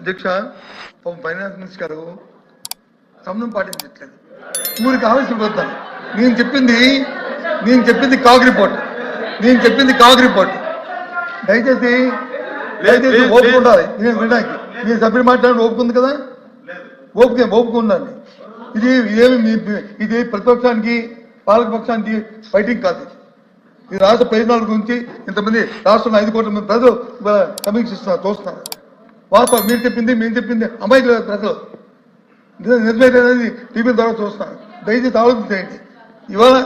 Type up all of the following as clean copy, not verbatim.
అధ్యక్ష, finance minister గారు సమయం పాటించట్లేదు. ఊరికి ఆవేశం పోతాను. నేను చెప్పింది కాగ్ రిపోర్ట్. దయచేసి ఓపిక ఉండాలి. నేను వినడానికి మీ సభ్యులు మాట్లాడి ఓపుకుంది కదా, ఓపిక ఉండాలి. ఇది ప్రతిపక్షానికి పాలకపక్షానికి ఫైటింగ్ కాదు. ఈ రాష్ట్ర ప్రయోజనాల గురించి ఇంతమంది రాష్ట్రంలో 5 కోట్ల మంది ప్రజలు సమీక్షిస్తున్నారు, చూస్తున్నారు. వాస్తవం మేము చెప్పింది అమాయకుల ప్రజలు నిర్ణయం టీవీ ద్వారా చూస్తున్నారు. దయచేసి ఆలోచన చేయండి. ఇవాళ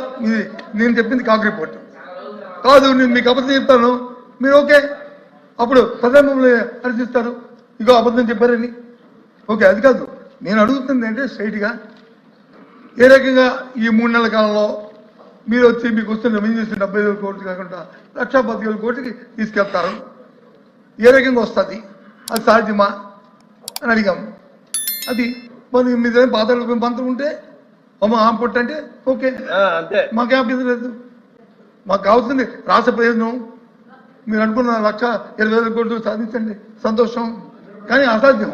నేను చెప్పింది కాగ్ రిపోర్ట్ కాదు. నేను మీకు అబద్ధం చెప్తాను, మీరు ఓకే, అప్పుడు ప్రధాని మమ్మల్ని హర్షిస్తారు. ఇగో అబద్ధం చెప్పారని. ఓకే, అది కాదు. నేను అడుగుతుంది అంటే స్ట్రైట్గా ఏ రకంగా ఈ 3 నెలల కాలంలో మీరు వచ్చి మీకు వస్తున్న రెవెన్యూ చేసిన 70,000 కోట్లు కాకుండా 1,15,000 కోట్లకి తీసుకెళ్తారు. ఏ రకంగా వస్తుంది, అది సాధ్యమా అని అడిగాము. అది మరి మీదేం పాత్రలు పంతం ఉంటే ఆంపొట్టు అంటే ఓకే, మాకేం అభ్యంతరం లేదు. మాకు కావాల్సింది రాష్ట్ర ప్రయోజనం. మీరు అనుకున్న 1,20,000 కోట్లు సాధించండి, సంతోషం. కానీ అసాధ్యం.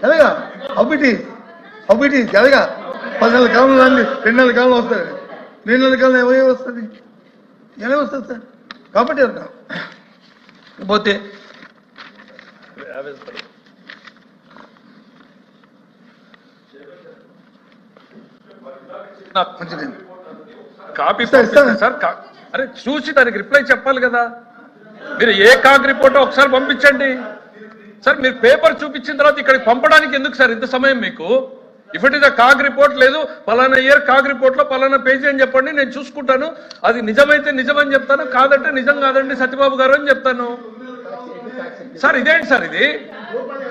ఎలాగా అవిటి ఎలాగా 10 నెలల కాలంలో రాండి, 2 నెలల కాలంలో వస్తుంది. 2 నెలల కాలంలో ఏమై వస్తుంది, ఎలా వస్తుంది సార్? కాబట్టి అంటాం. పోతే కాపీ సార్. అరే చూసి దానికి రిప్లై చెప్పాలి కదా. మీరు ఏ కాగ్ రిపోర్ట్ ఒకసారి పంపించండి సార్. మీరు పేపర్ చూపించిన తర్వాత ఇక్కడికి పంపడానికి ఎందుకు సార్ ఇంత సమయం మీకు? If it is a CAG report, లేదు పలానా ఇయర్ కాగ్ రిపోర్ట్ లో పలానా పేజీ అని చెప్పండి, నేను చూసుకుంటాను. అది నిజమైతే నిజమని చెప్తాను, కాదంటే నిజం కాదండి సత్యబాబు గారు అని చెప్తాను. సార్ ఇదేంటి సార్ ఇది?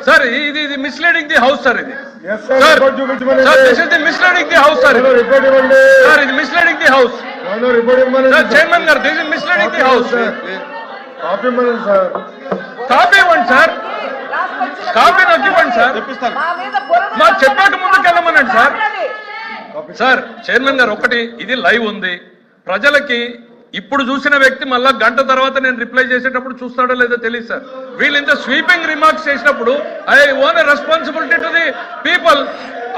సార్ ఇది మిస్లీడింగ్ ది హౌస్ సార్. ఇది misleading the house sir. Sir ఇది మిస్లీడింగ్ ది హౌస్. చైర్మన్ గారు, this is misleading the house. Copy ఇవ్వండి సార్, కాపీ నాకు ఇవ్వండి సార్. మాకు చెప్పాక ముందుకు వెళ్ళమనండి సార్. సార్ చైర్మన్ గారు, ఒకటి ఇది లైవ్ ఉంది, ప్రజలకి ఇప్పుడు చూసిన వ్యక్తి మళ్ళా గంట తర్వాత నేను రిప్లై చేసేటప్పుడు చూస్తాడో లేదో తెలియదు సార్. వీళ్ళు ఇంత స్వీపింగ్ రిమార్క్స్ చేసినప్పుడు I own a responsibility to the people.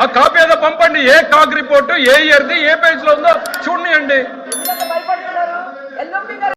ఆ కాపీ ఏదో పంపండి, ఏ కాగ్ రిపోర్టు ఏ ఇయర్ది ఏ పేజ్ లో ఉందో చూడండి.